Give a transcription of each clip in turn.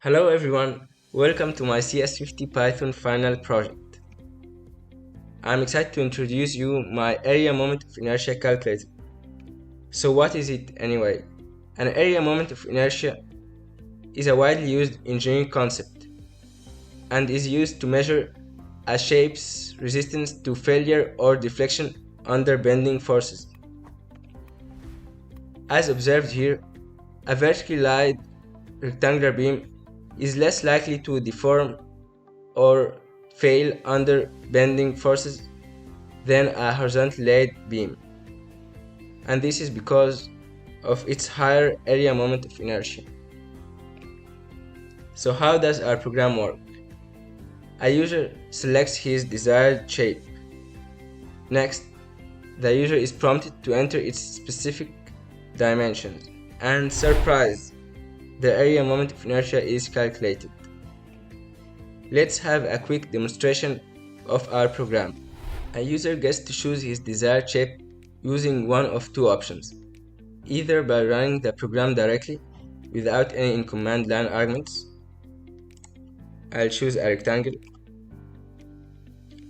Hello everyone, welcome to my CS50 Python final project. I'm excited to introduce you my area moment of inertia calculator. So what is it anyway? An area moment of inertia is a widely used engineering concept and is used to measure a shape's resistance to failure or deflection under bending forces. As observed here, a vertically laid rectangular beam is less likely to deform or fail under bending forces than a horizontally laid beam, and this is because of its higher area moment of inertia. So how does our program work? A user selects his desired shape. Next, the user is prompted to enter its specific dimensions, and surprise, the area moment of inertia is calculated. Let's have a quick demonstration of our program. A user gets to choose his desired shape using one of two options, either by running the program directly without any in-command line arguments. I'll choose a rectangle.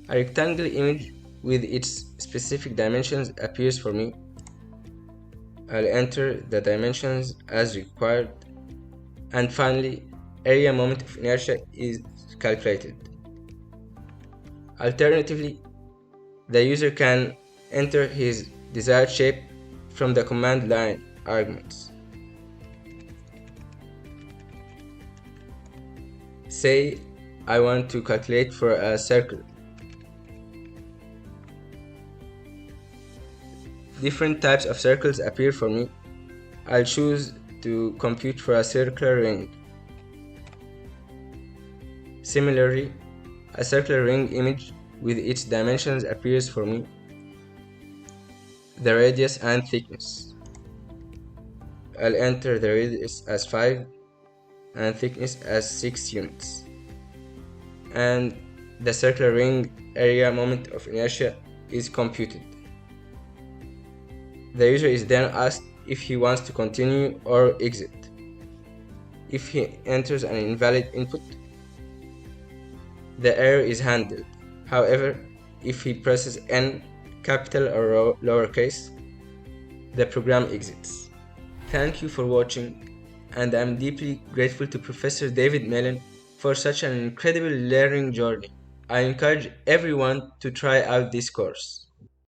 A rectangle image with its specific dimensions appears for me. I'll enter the dimensions as required, and finally, area moment of inertia is calculated. Alternatively, the user can enter his desired shape from the command line arguments. Say I want to calculate for a circle. Different types of circles appear for me. I'll choose to compute for a circular ring. Similarly, a circular ring image with its dimensions appears for me, the radius and thickness. I'll enter the radius as 5 and thickness as 6 units. And the circular ring area moment of inertia is computed. The user is then asked if he wants to continue or exit. If he enters an invalid input, the error is handled. However, if he presses N, capital or lowercase, the program exits. Thank you for watching, and I'm deeply grateful to Professor David Mellon for such an incredible learning journey. I encourage everyone to try out this course.